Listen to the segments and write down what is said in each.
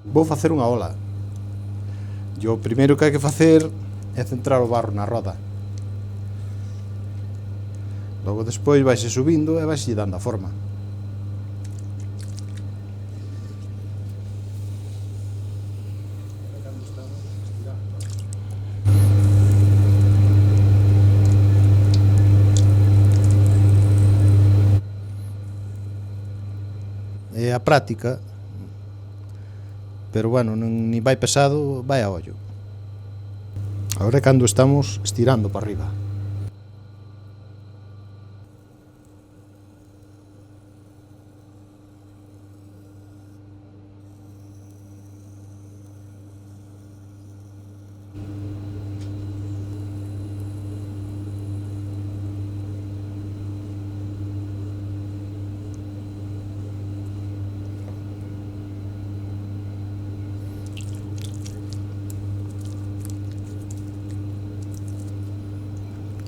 Vou facer unha ola. E o primeiro que hai que facer é centrar o barro na roda. Logo despois vaise subindo e vaise dando a forma. É a práctica, pero bueno, ni vai pesado, vai a ollo. Agora é cando estamos estirando para arriba.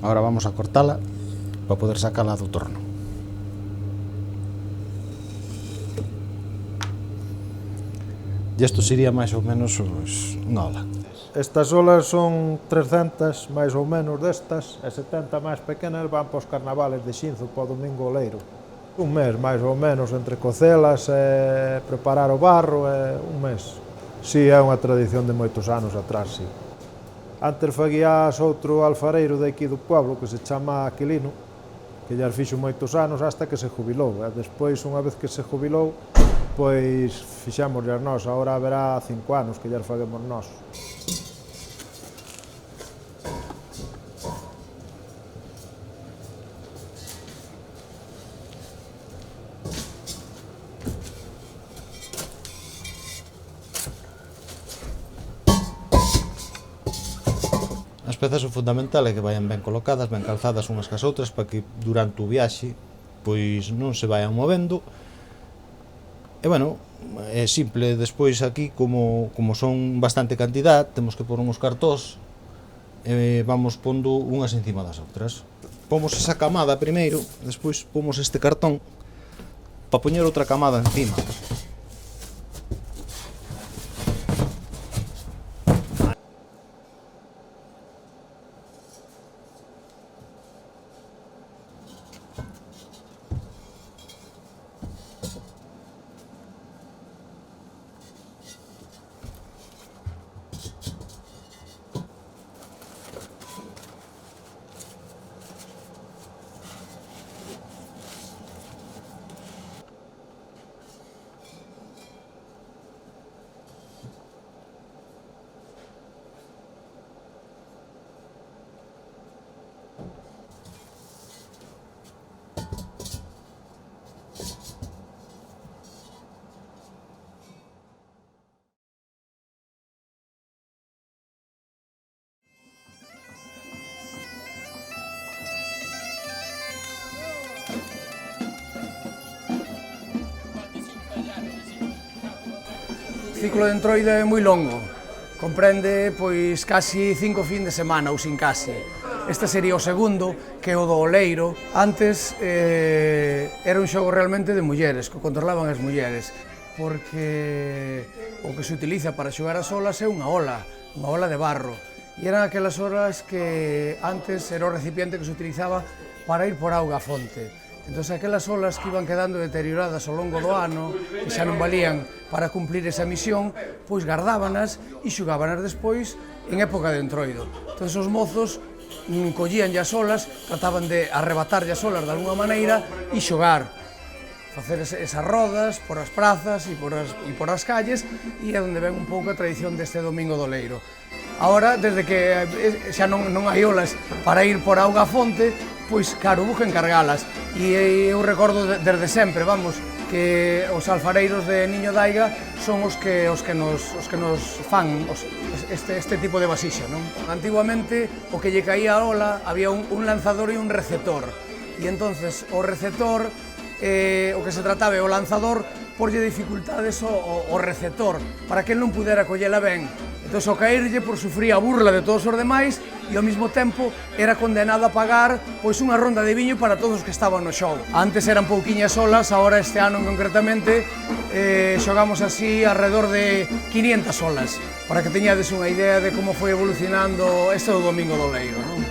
Ahora vamos a cortala para poder sacala do torno. E isto sería máis ou menos unha ola. Estas olas son 300 máis ou menos destas, e 70 máis pequenas van para os carnavales de Xinzo, para o domingo oleiro. Un mes máis ou menos entre cocelas e preparar o barro, un mes. Si, é unha tradición de moitos anos atrás, si. Antes faguías outro alfareiro de aquí do pueblo que se chama Aquilino, que ya fixo moitos anos hasta que se jubilou, e despois, unha vez que se jubilou, pois fixámoslle nós, agora haberá 5 anos que ya faguemos nós. As pezas o fundamental é que vayan ben colocadas, ben calzadas unhas cas outras para que durante o viaxe pois non se vayan movendo. E bueno, é simple, despois aquí como son bastante cantidad, temos que pôr uns cartós e vamos pondo unhas encima das outras. Pomos esa camada primeiro, despois pomos este cartón para poñer outra camada encima. O ciclo de Entroido é moi longo, comprende pois casi 5 fin de semana ou sin case. Este sería o segundo, que é o do Oleiro. Antes era un xogo realmente de mulleres, que controlaban as mulleres, porque o que se utiliza para xogar as olas é unha ola de barro. E eran aquelas olas que antes era o recipiente que se utilizaba para ir por auga á fonte. Entón, aquelas olas que iban quedando deterioradas ao longo do ano, que xa non valían para cumplir esa misión, pois gardábanas e xogábanas despois en época de Entroido. Entón, os mozos collían as olas, trataban de arrebatar as olas de alguna maneira e xogar, facer esas rodas por as prazas e por as calles, e é onde ven un pouco a tradición deste domingo do Oleiro. Agora, desde que xa non hai olas para ir por auga á fonte, pois, claro, hubo que encargalas. E eu recordo desde sempre, vamos, que os alfareiros de Niño Daiga son os que nos fan este tipo de vasixa, non? Antiguamente, o que lle caía a ola, había un lanzador e un receptor. E entonces, o receptor, o que se trataba é o lanzador, porlle dificultades ao receptor, para que el non pudera collela ben. Entón, ao caerlle, por sufría a burla de todos os demais, e ao mesmo tempo era condenado a pagar pois unha ronda de viño para todos os que estaban no show. Antes eran pouquiñas olas, agora este ano concretamente xogamos así alrededor de 500 olas, para que teñades unha idea de como foi evolucionando este do Domingo do Oleiro, non?